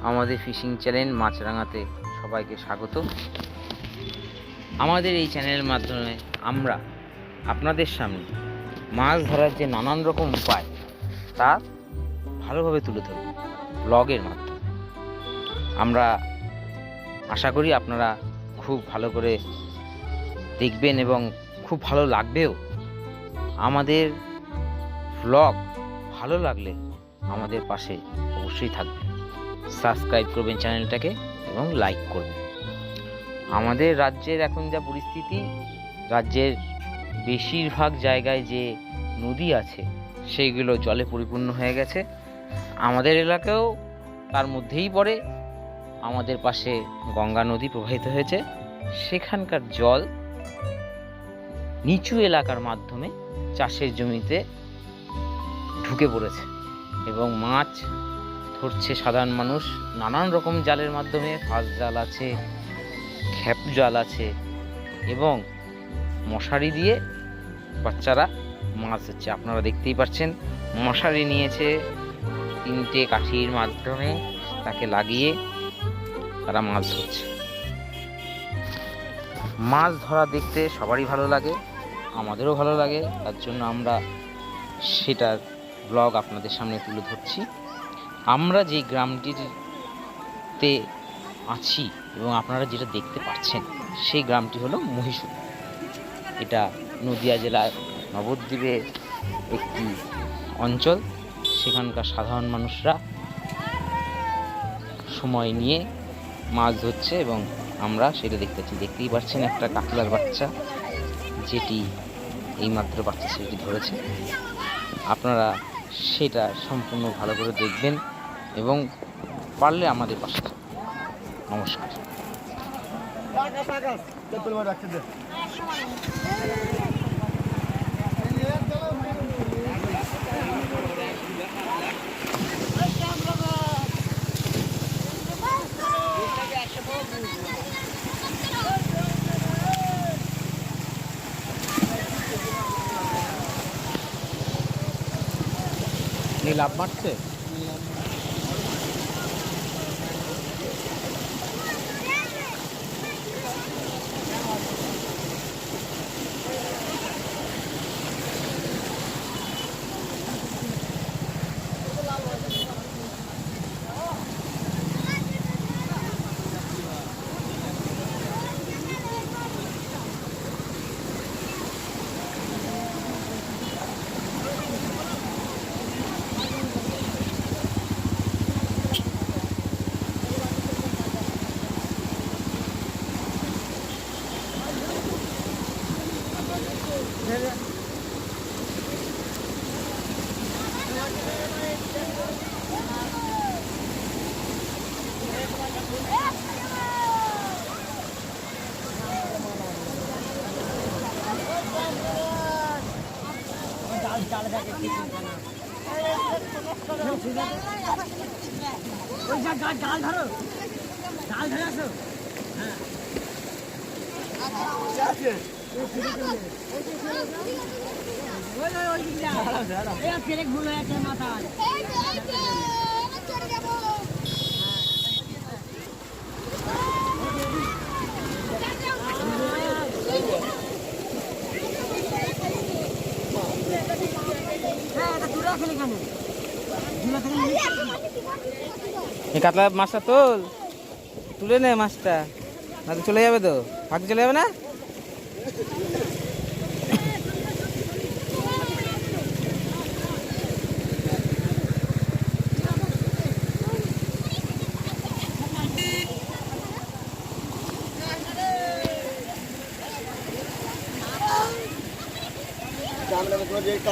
আমাদের fishing channel মাছরাঙাতে সবাইকে স্বাগত। আমাদের এই চ্যানেলের মাধ্যমে আমরা আপনাদের সামনে মাছ ধরার যে নানান রকম উপায় তা ভালোভাবে তুলে ধরব ব্লগের মাধ্যমে। আমরা আশা করি আপনারা খুব ভালো করে দেখবেন এবং খুব ভালো লাগবেও। আমাদের ব্লগ ভালো লাগলে আমাদের পাশে অবশ্যই থাকবেন, সাবস্ক্রাইব করবেন চ্যানেলটাকে এবং লাইক করবেন। আমাদের রাজ্যের এখন যা পরিস্থিতি, রাজ্যের বেশিরভাগ জায়গায় যে নদী আছে সেইগুলো জলে পরিপূর্ণ হয়ে গেছে। আমাদের এলাকাও তার মধ্যেই পড়ে। আমাদের পাশে গঙ্গা নদী প্রবাহিত হয়েছে, সেখানকার জল নিচু এলাকার মাধ্যমে চাষের জমিতে ঢুকে পড়েছে এবং মাছ ধরছে সাধারণ মানুষ নানান রকম জালের মাধ্যমে। ফাঁস জাল আছে, খ্যাপ জাল আছে এবং মশারি দিয়ে বাচ্চারা মাছ ধরছে। আপনারা দেখতেই পাচ্ছেন, মশারি নিয়েছে, 3টে কাঠির মাধ্যমে তাকে লাগিয়ে তারা মাছ ধরছে। মাছ ধরা দেখতে সবারই ভালো লাগে, আমাদেরও ভালো লাগে। তার জন্য আমরা সেটার ব্লগ আপনাদের সামনে তুলে ধরছি। আমরা যে গ্রামটিতে আছি এবং আপনারা যেটা দেখতে পাচ্ছেন সেই গ্রামটি হলো মহীশূর। এটা নদিয়া জেলার নবদ্বীপের একটি অঞ্চল। সেখানকার সাধারণ মানুষরা সময় নিয়ে মাছ ধরছে এবং আমরা সেটা দেখতেই পাচ্ছেন একটা কাতলার বাচ্চা, যেটি এইমাত্র বাচ্চা সেটি ধরেছে। আপনারা সেটা সম্পূর্ণ ভালো করে দেখবেন এবং পারলে আমাদের পাশে। নমস্কার। লাভ মারছে। জাল ধরো, জাল ধরে আসো। মাথায় কাতলা মাছটা তুলে নে, মাছটা না তো চলে যাবে, তো ফাঁকি চলে যাবে না।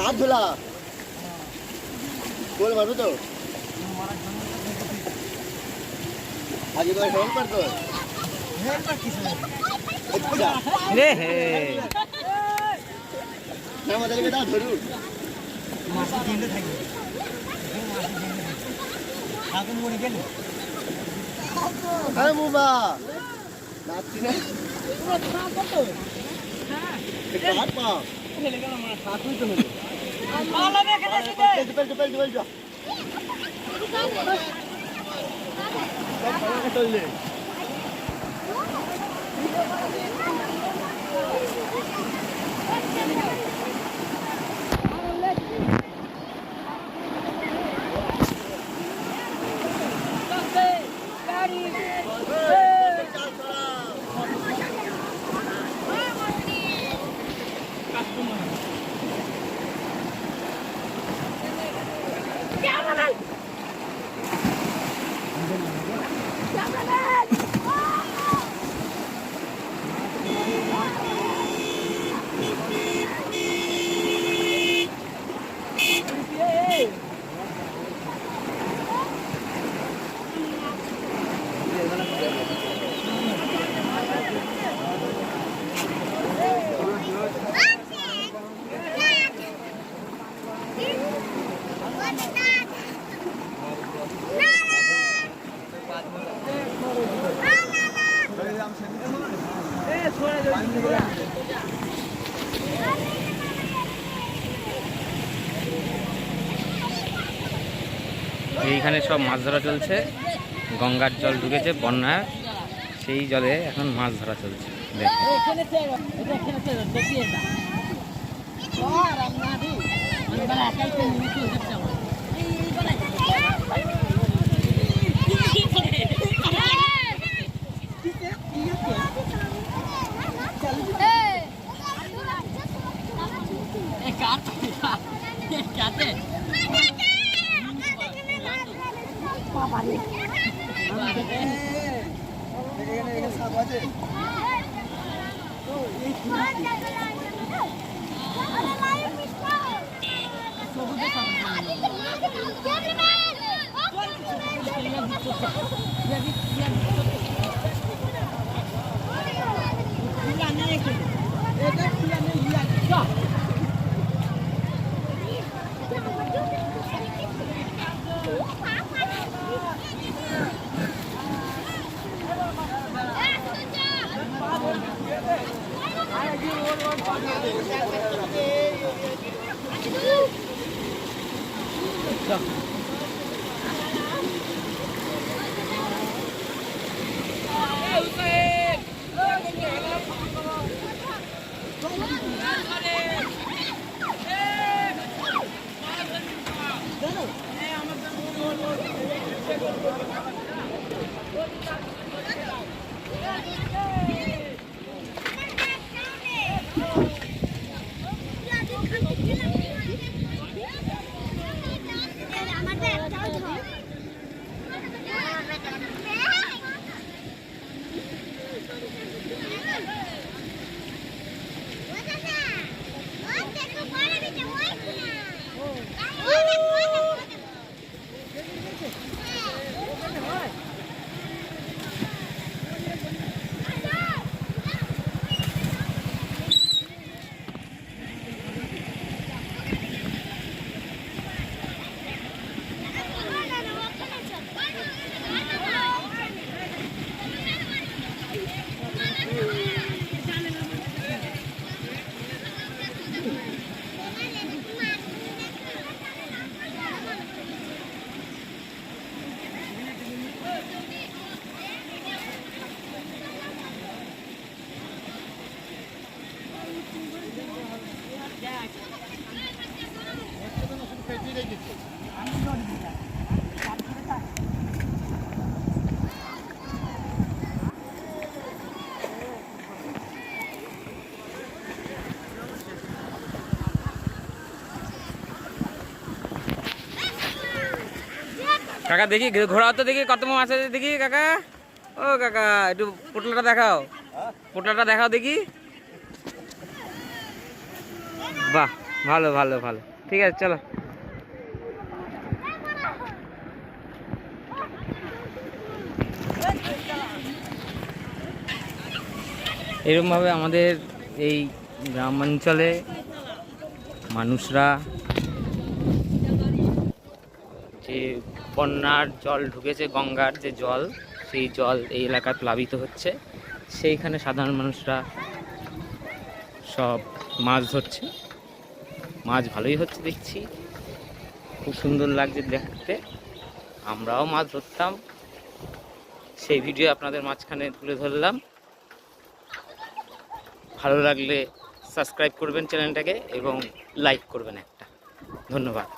হাত ধুলা बोल मारू तो आगे तो हेल्प कर दो, हेल्प कर किसने अच्छा रे ना मदद के दांत धरू मासी जिंदे থাকি मासी जिंदे এখন মরে গেল। আরে মুবা নাচছি না কত হ্যাঁ এটা হাত পা ফেলে গেল আমার হাতই তো মেরে মালা দেখে দেখে চল চল চল চল তুললে এইখানে সব মাছ ধরা চলছে। গঙ্গার জল ঢুকেছে বন্যা, সেই জলে এখন মাছ ধরা চলছে। কাকা দেখি ঘোরাও তো, দেখি কত মাছ আছে দেখি কাকা। ও কাকা একটু পোটলাটা দেখাও, পোটলাটা দেখাও দেখি। বাহ, ভালো ভালো ভালো, ঠিক আছে চলো। এরকমভাবে আমাদের এই গ্রামাঞ্চলে মানুষরা যে বন্যার জল ঢুকেছে, গঙ্গার যে জল, সেই জল এই এলাকায় প্লাবিত হচ্ছে, সেইখানে সাধারণ মানুষরা সব মাছ ধরছে। মাছ ভালোই হচ্ছে দেখছি, খুব সুন্দর লাগছে দেখতে। আমরাও মাছ ধরতাম, সেই ভিডিও আপনাদের মাঝখানে তুলে ধরলাম। ভালো লাগলে সাবস্ক্রাইব করবেন চ্যানেলটাকে এবং লাইক করবেন একটা। ধন্যবাদ।